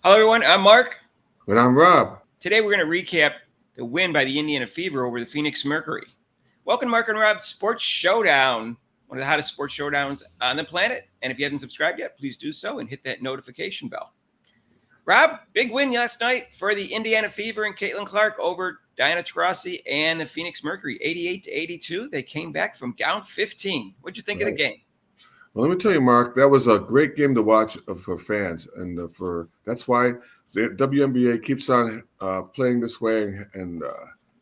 Hello, everyone. I'm Mark. And I'm Rob. Today, we're going to recap the win by the Indiana Fever over the Phoenix Mercury. Welcome, Mark and Rob, Sports Showdown, one of the hottest sports showdowns on the planet. And if you haven't subscribed yet, please do so and hit that notification bell. Rob, big win last night for the Indiana Fever and Caitlyn Clark over Griner and Taurasi and the Phoenix Mercury, 88-82. They came back from down 15. What'd you think of the game? Well, let me tell you, Mark, that was a great game to watch for fans, and that's why the WNBA keeps on playing this way and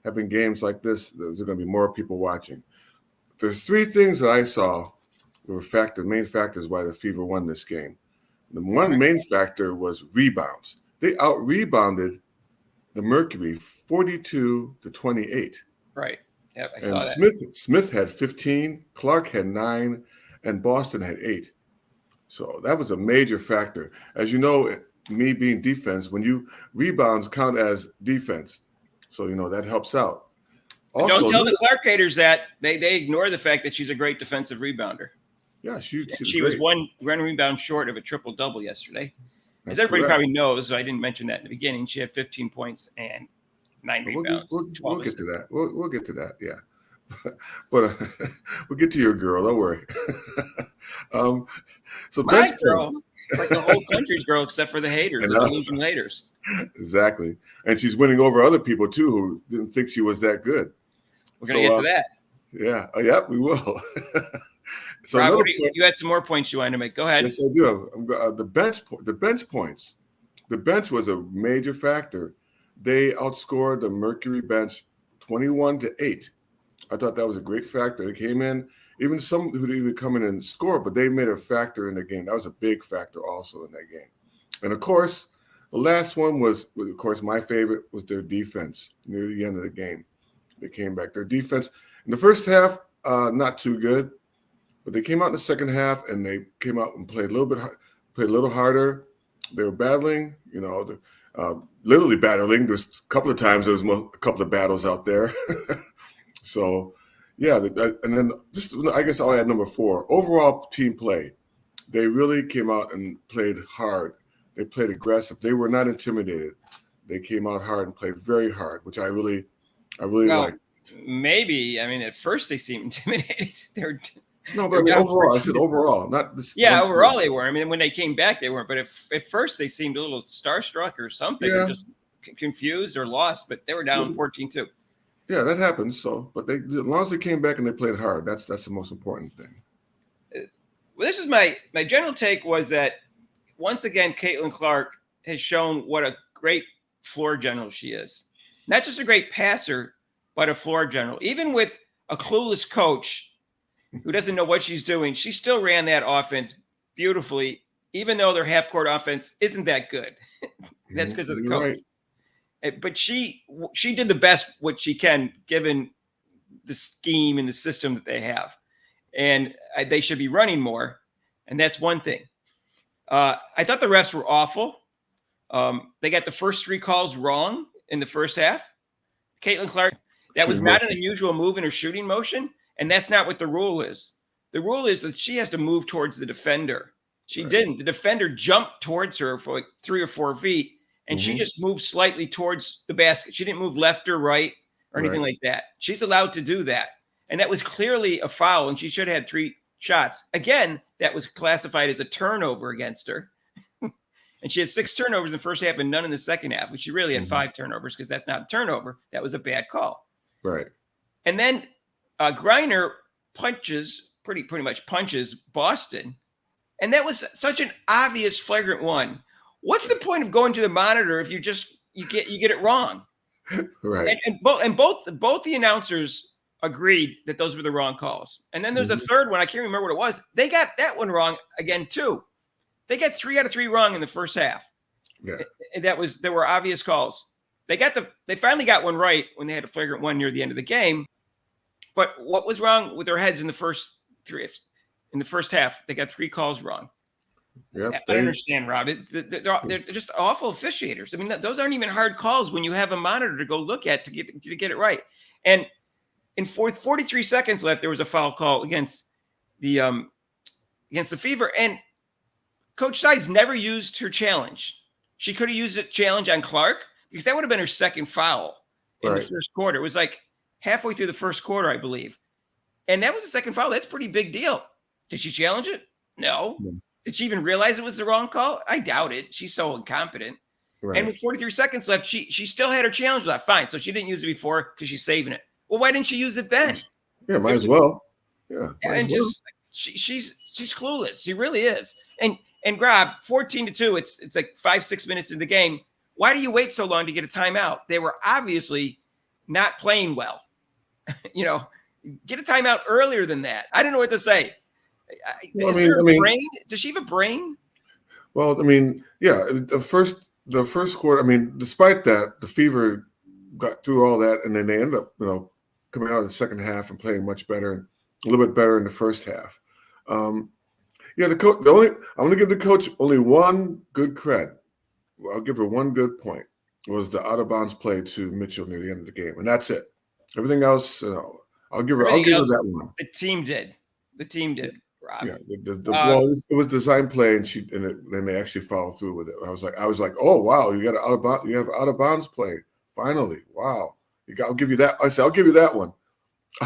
having games like this. There's going to be more people watching. There's three things that I saw were main factors why the Fever won this game. The one main factor was rebounds. They out-rebounded the Mercury 42-28. Right. Yep, I and saw that. Smith had 15, Clark had 9, and Boston had 8. So that was a major factor. As you know, me being defense, when you rebounds count as defense. So, that helps out. Also, don't tell the Clark haters that. They ignore the fact that she's a great defensive rebounder. Yeah, she was one rebound short of a triple-double yesterday. As everybody probably knows, so I didn't mention that in the beginning, she had 15 points and 9 rebounds. We'll get to that. We'll get to that, yeah. But we'll get to your girl. Don't worry. So my girl, like the whole country's girl, except for the haters, the delusional haters. Exactly, and she's winning over other people too who didn't think she was that good. We're gonna get to that. Yeah. Yeah, we will. So Rob, you had some more points you wanted to make. Go ahead. Yes, I do. The bench points. The bench was a major factor. They outscored the Mercury bench 21-8. I thought that was a great factor. They came in, even some who didn't even come in and score, but they made a factor in the game. That was a big factor also in that game. And of course, the last one was, of course, my favorite was their defense near the end of the game. They came back. Their defense in the first half, not too good, but they came out in the second half and they came out and played a little harder. They were battling, literally battling. There's a couple of times there was a couple of battles out there. So, yeah, and then I guess I'll add number 4. Overall team play. They really came out and played hard. They played aggressive. They were not intimidated. They came out hard and played very hard, which I really liked. Maybe, at first they seemed intimidated. Overall, I said overall, not this. Yeah, overall they were. When they came back, they weren't. But at first they seemed a little starstruck or something, or just confused or lost. But they were down 14-2. Yeah, that happens. So, but as long as they came back and they played hard, that's the most important thing. Well, this is my general take was that once again, Caitlyn Clark has shown what a great floor general she is. Not just a great passer, but a floor general. Even with a clueless coach who doesn't know what she's doing, she still ran that offense beautifully, even though their half-court offense isn't that good. That's because of the coach. Right. But she did the best what she can given the scheme and the system that they have. And they should be running more. And that's one thing. I thought the refs were awful. They got the first 3 calls wrong in the first half. Caitlyn Clark, that was not an unusual move in her shooting motion. And that's not what the rule is. The rule is that she has to move towards the defender. She didn't. The defender jumped towards her for like 3 or 4 feet. And she just moved slightly towards the basket. She didn't move left or right or anything like that. She's allowed to do that. And that was clearly a foul, and she should have had 3 shots. Again, that was classified as a turnover against her. And she had 6 turnovers in the first half and none in the second half, which she really had 5 turnovers because that's not a turnover. That was a bad call. Right. And then Griner pretty much punches Boston. And that was such an obvious flagrant one. What's the point of going to the monitor if you get it wrong? Right. And both the announcers agreed that those were the wrong calls. And then there's a third one. I can't remember what it was. They got that one wrong again too. They got 3 out of 3 wrong in the first half. Yeah. There were obvious calls. They finally got one right when they had a flagrant one near the end of the game. But what was wrong with their heads in the first half? They got 3 calls wrong. Yep, I understand, Rob. They're just awful officiators. Those aren't even hard calls when you have a monitor to go look at to get it right. And in 43 seconds left, there was a foul call against the Fever, and Coach Sides never used her challenge. She could have used a challenge on Clark because that would have been her second foul in the Right. first quarter. It was like halfway through the first quarter, I believe. And that was the second foul. That's a pretty big deal. Did she challenge it? No. Yeah. Did she even realize it was the wrong call? I doubt it. She's so incompetent. Right. And with 43 seconds left, she still had her challenge left. Fine. So she didn't use it before because she's saving it. Well, why didn't she use it then? Yeah, might as well. Yeah. And just she's clueless. She really is. And Grob, 14-2. It's like 5-6 minutes in the game. Why do you wait so long to get a timeout? They were obviously not playing well. Get a timeout earlier than that. I don't know what to say. Is there a brain? Does she have a brain? Well, I mean, yeah, the first quarter, I mean, despite that, the Fever got through all that, and then they ended up, coming out of the second half and playing much better, a little bit better in the first half. The coach, I'm going to give the coach only one good cred. I'll give her one good point. Was the out of bounds play to Mitchell near the end of the game, and that's it. Everything else, I'll give her that one. The team did, Rob. Yeah, it was design play, and then they actually followed through with it. I was like, oh wow, you have out of bounds play finally. Wow, I'll give you that. I said I'll give you that one.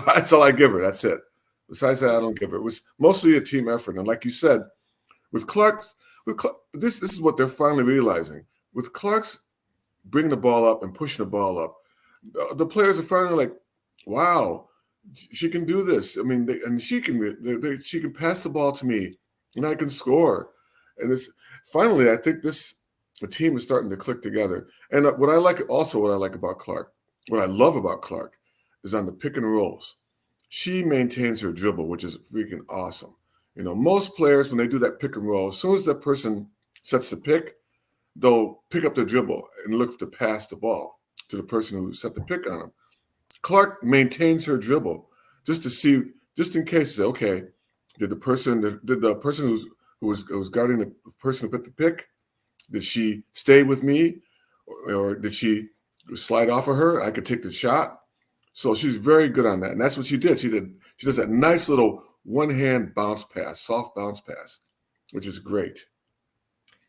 That's all I give her. That's it. Besides that, I don't give her. It was mostly a team effort, and like you said, with Clark's, this is what they're finally realizing. With Clark's bringing the ball up and pushing the ball up, the players are finally like, wow, she can do this. I mean, she can pass the ball to me, and I can score. And it's finally, I think the team is starting to click together. And what I like about Clark, what I love about Clark, is on the pick and rolls. She maintains her dribble, which is freaking awesome. Most players, when they do that pick and roll, as soon as that person sets the pick, they'll pick up the dribble and look to pass the ball to the person who set the pick on them. Clark maintains her dribble just in case. Okay, did the person who was guarding the person who put the pick, did she stay with me, or did she slide off of her? I could take the shot. So she's very good on that, and that's what she did. She does that nice little one-hand bounce pass, soft bounce pass, which is great.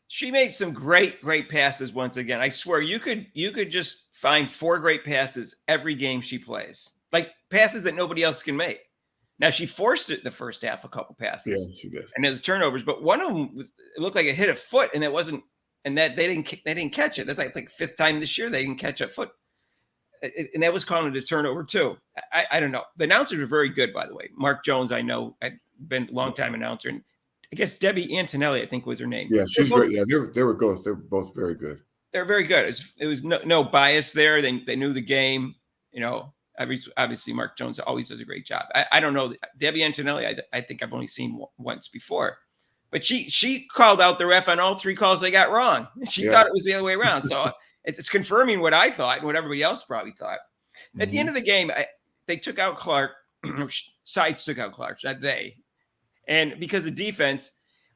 She made some great passes once again. I swear you could just find 4 great passes every game she plays. Like passes that nobody else can make. Now she forced it in the first half, a couple passes. Yeah, she did. And there's turnovers, but one of them it looked like it hit a foot, and they didn't catch it. That's like fifth time this year they didn't catch a foot. And that was calling it a turnover too. I don't know. The announcers are very good, by the way. Mark Jones, I know, I've been a long-time announcer, and I guess Debbie Antonelli, I think was her name. Yeah, she's very. Yeah, they were both very good. They're very good. It was no bias there. They knew the game. Obviously Mark Jones always does a great job. I don't know Debbie Antonelli. I think I've only seen once before, but she called out the ref on all 3 calls they got wrong. She thought it was the other way around. So it's confirming what I thought and what everybody else probably thought. At the end of the game, they took out Clark. Sides took out Clark, not they. And because of defense,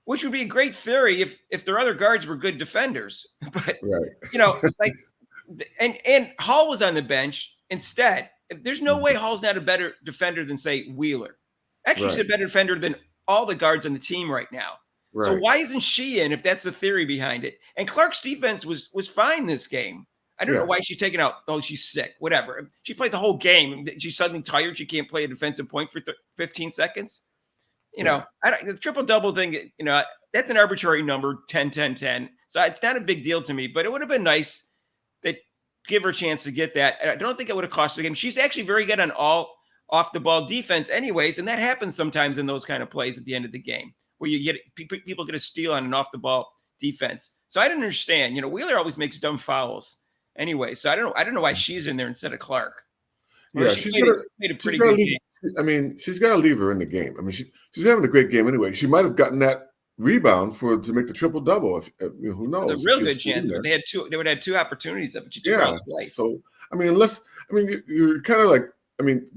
which would be a great theory if their other guards were good defenders. But, and Hall was on the bench instead. There's no way Hall's not a better defender than, say, Wheeler. Actually, she's a better defender than all the guards on the team right now. Right. So why isn't she in if that's the theory behind it? And Clark's defense was fine this game. I don't know why she's taken out. Oh, she's sick. Whatever. She played the whole game. She's suddenly tired. She can't play a defensive point for 15 seconds. The triple-double thing, that's an arbitrary number, 10-10-10. So it's not a big deal to me, but it would have been nice that give her a chance to get that. I don't think it would have cost her the game. She's actually very good on all off-the-ball defense anyways, and that happens sometimes in those kind of plays at the end of the game where you get people get a steal on an off-the-ball defense. So I didn't understand. Wheeler always makes dumb fouls anyway, so I don't know why she's in there instead of Clark. Yeah, she's made a pretty good game. I mean, she's got to leave her in the game. I mean, she's having a great game anyway. She might have gotten that rebound to make the triple double. Who knows? There's a real good chance. But they would have had 2 opportunities of it. She took her out twice. So I mean, you're kind of like,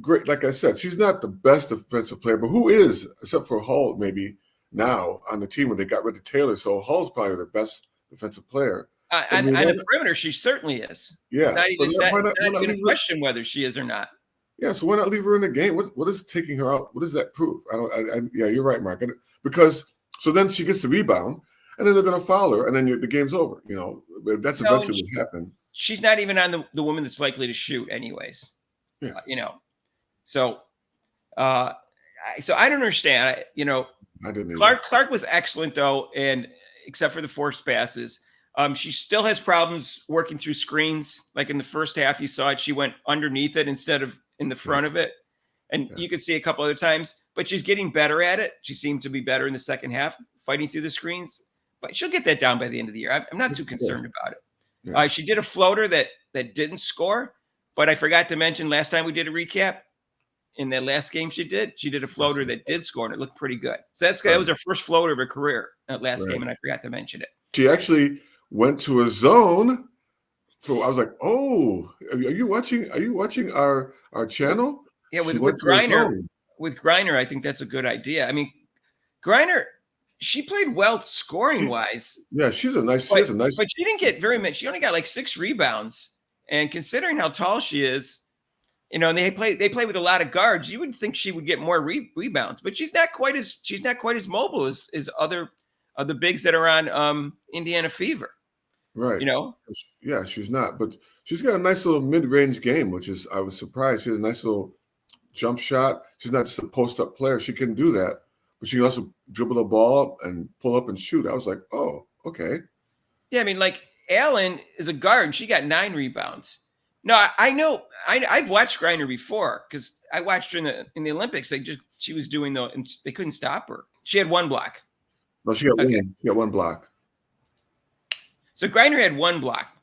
great. Like I said, she's not the best defensive player, but who is, except for Hull, maybe now on the team when they got rid of Taylor. So Hull's probably the best defensive player. On the perimeter, she certainly is. Yeah, it's not even a question whether she is or not. Yeah, so why not leave her in the game? What is taking her out? What does that prove? Yeah, you're right, Mark. Because so then she gets the rebound, and then they're going to foul her, and then the game's over. That's No, eventually what happened. she's not even on the woman that's likely to shoot, anyways. Yeah. So uh, so I don't understand. I didn't either. Clark was excellent though, and except for the forced passes. She still has problems working through screens. Like in the first half, you saw it. She went underneath it instead of in the front of it. And you could see a couple other times, but she's getting better at it. She seemed to be better in the second half, fighting through the screens. But she'll get that down by the end of the year. I'm not too concerned about it. Yeah. She did a floater that didn't score, but I forgot to mention last time we did a recap. In that last game she did a floater that did score, and it looked pretty good. So that was her first floater of her career that last game, and I forgot to mention it. She actually went to a zone. So I was like, "Oh, are you watching? Are you watching our channel?" Yeah, with Griner, I think that's a good idea. I mean, Griner, she played well scoring wise. Yeah, she has a nice. But she didn't get very much. She only got like 6 rebounds, and considering how tall she is. And they play with a lot of guards. You would think she would get more rebounds, but she's not quite as mobile as other of the bigs that are on Indiana Fever. Right. Yeah, she's not, but she's got a nice little mid-range game, I was surprised. She has a nice little jump shot. She's not just a post-up player. She can do that, but she can also dribble the ball and pull up and shoot. I was like, oh, okay. Yeah, I mean, like Allen is a guard, and she got 9 rebounds. No, I know. I've watched Griner before because I watched her in the Olympics. She was doing and they couldn't stop her. She had 1 block. No, she got one. She got 1 block. So Griner had 1 block.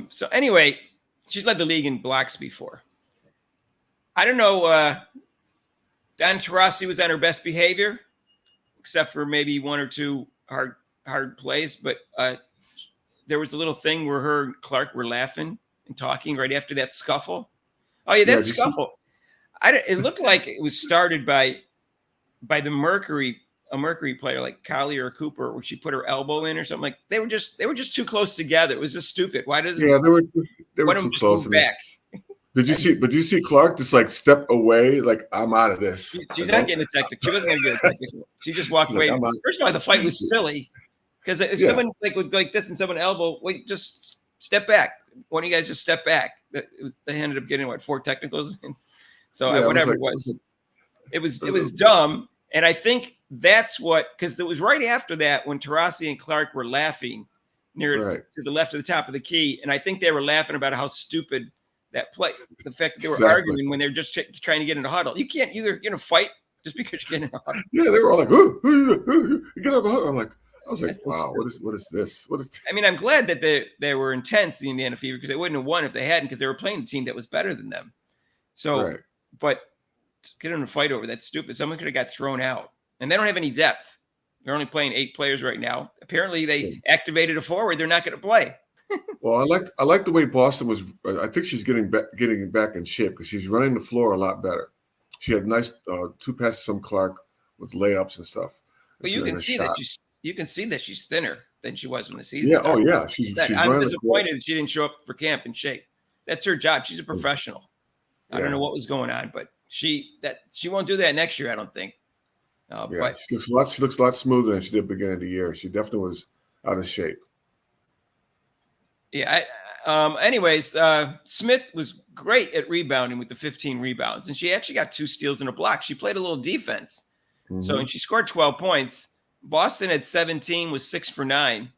So anyway, she's led the league in blocks before. I don't know. Don Taurasi was on her best behavior, except for maybe 1 or 2 hard plays. But there was a little thing where her and Clark were laughing and talking right after that scuffle. Oh yeah, that scuffle. It looked like it was started by the Mercury, a Mercury player like Collier or Cooper, where she put her elbow in or something. Like they were just too close together. It was just stupid. Why doesn't? Yeah, they were too close. Back. Did you see Clark just like step away? Like, I'm out of this. She's not getting a technical. She wasn't going to get a technical. She just walked away. First of all, the fight was silly because if someone would go like this and someone elbow, wait, just step back. One of you guys just step back. They ended up getting 4 technicals. So whatever it was. It was dumb. And I think that's because it was right after that when Taurasi and Clark were laughing near to the left of the top of the key. And I think they were laughing about how stupid that play, the fact that they were arguing when they're just trying to get in a huddle. You're going to fight just because you're getting in a huddle. Yeah, they were all like, get out of the huddle. I was like, wow, what is this? I mean, I'm glad that they were intense, the Indiana Fever, because they wouldn't have won if they hadn't, because they were playing a team that was better than them. So, but get in a fight over that's stupid. Someone could have got thrown out, and they don't have any depth. They're only playing 8 players right now. Apparently, they activated a forward. They're not going to play. Well, I like the way Boston was. I think she's getting back in shape because she's running the floor a lot better. She had nice 2 passes from Clark with layups and stuff. But you can see that she's thinner than she was when the season started. Oh yeah, she's I'm disappointed that she didn't show up for camp in shape. That's her job. She's a professional. I don't know what was going on, but she won't do that next year, I don't think. But she looks a lot smoother than she did beginning of the year. She definitely was out of shape. Yeah. Anyways, Smith was great at rebounding with the 15 rebounds, and she actually got 2 steals and a block. She played a little defense. Mm-hmm. So, and she scored 12 points. Boston had 17, was 6 for 9,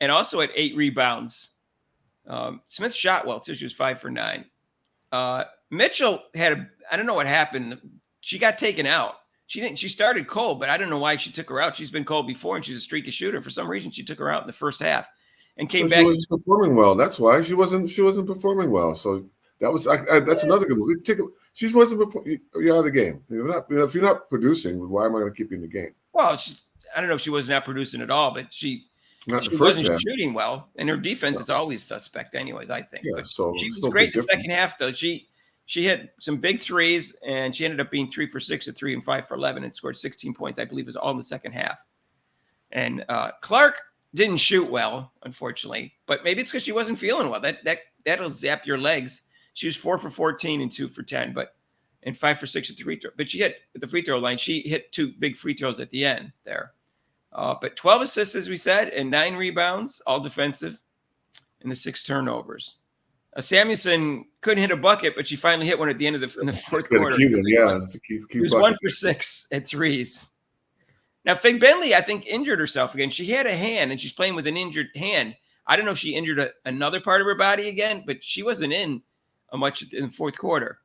and also had 8 rebounds. Smith shot well too. She was 5 for 9. Mitchell I don't know what happened. She got taken out. She started cold, but I don't know why she took her out. She's been cold before, and she's a streaky shooter. For some reason, she took her out in the first half and came back. She wasn't performing well. That's why she wasn't performing well. So that was that's another good one. She wasn't performing. You're out of the game. If you're not producing, why am I going to keep you in the game? Well, I don't know if she was not producing at all, but she wasn't shooting well, and her defense is always suspect, anyways. I think. Yeah, but so she was great the second half, though. She hit some big threes, and she ended up being 3 for 6 at 3 and 5 for 11, and scored 16 points. I believe it was all in the second half. And Clark didn't shoot well, unfortunately, but maybe it's because she wasn't feeling well. That'll zap your legs. She was 4 for 14 and 2 for 10, and 5 for 6 at the free throw. But she hit at the free throw line. She hit 2 big free throws at the end there. But 12 assists, as we said, and 9 rebounds, all defensive, and the 6 turnovers. Samuelson couldn't hit a bucket, but she finally hit one at the end of the fourth quarter. It's a key He was 1 for 6 at threes. Now, Fig Bentley, I think, injured herself again. She had a hand, and she's playing with an injured hand. I don't know if she injured another part of her body again, but she wasn't in much in the fourth quarter.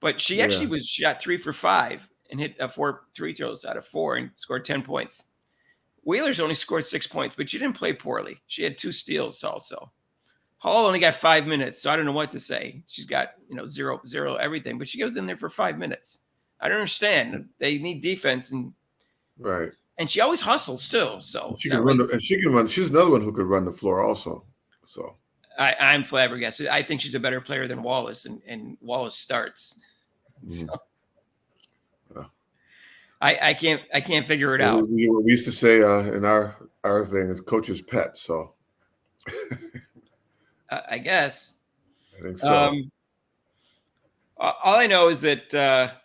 But she actually shot 3 for 5 and hit 4 free throws out of 4 and scored 10 points. Wheeler's only scored 6 points, but she didn't play poorly. She had 2 steals also. Hall only got 5 minutes, so I don't know what to say. She's got, 0 everything, but she goes in there for 5 minutes. I don't understand. They need defense, and she always hustles too. So she can run, and she can run. She's another one who could run the floor also. So I'm flabbergasted. I think she's a better player than Wallace, and Wallace starts. So I can't figure it out. We used to say in our thing is coach's pet. So I guess. I think so. All I know is that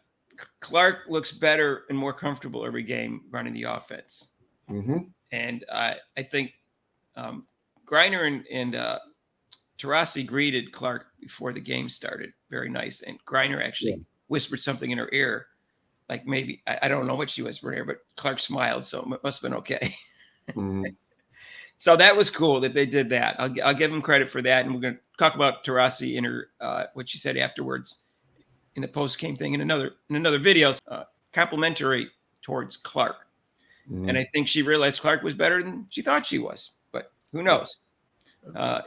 Clark looks better and more comfortable every game running the offense. And I think Griner and Taurasi greeted Clark before the game started. Very nice. And Griner actually whispered something in her ear. Like maybe, I don't know what she whispered in her, but Clark smiled, so it must have been okay. So that was cool that they did that. I'll give them credit for that. And we're going to talk about Taurasi in her, what she said afterwards in the post-game thing in another video, complimentary towards Clark. And I think she realized Clark was better than she thought she was, but who knows?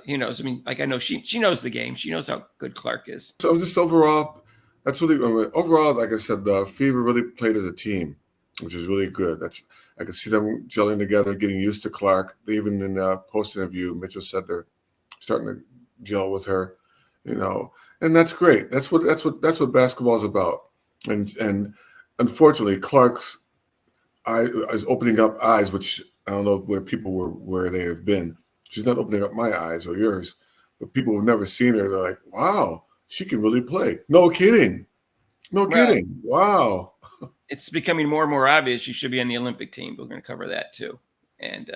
Who knows? I mean, like I know she knows the game. She knows how good Clark is. So just overall, that's really overall. Like I said, the Fever really played as a team, which is really good. I can see them gelling together, getting used to Clark. They even in the post interview, Mitchell said they're starting to gel with her, and that's great. That's what basketball is about. And unfortunately, Clark's is opening up eyes, which I don't know where they have been. She's not opening up my eyes or yours, but people who've never seen her, they're like, wow, she can really play. No kidding. Kidding. Wow. It's becoming more and more obvious she should be on the Olympic team. We're going to cover that too. And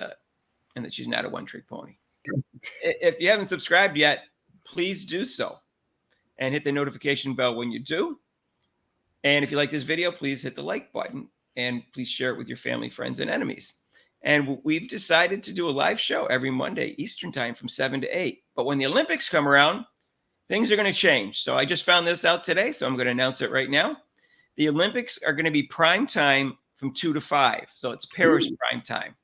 that she's not a one-trick pony. If you haven't subscribed yet, please do so. And hit the notification bell when you do. And if you like this video, please hit the like button. And please share it with your family, friends, and enemies. And we've decided to do a live show every Monday, Eastern time from 7 to 8. But when the Olympics come around, things are going to change. So I just found this out today, so I'm going to announce it right now. The Olympics are going to be prime time from 2 to 5. So it's Paris prime time.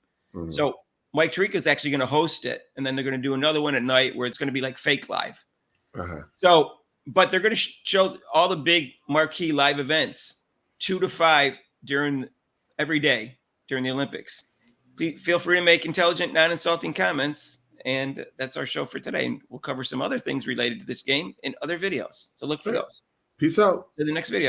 So Mike Tirico is actually going to host it. And then they're going to do another one at night where it's going to be like fake live. So, but they're going to show all the big marquee live events 2 to 5 every day during the Olympics. Please feel free to make intelligent, non-insulting comments. And that's our show for today. And we'll cover some other things related to this game in other videos. So look for those. Peace out. To the next video.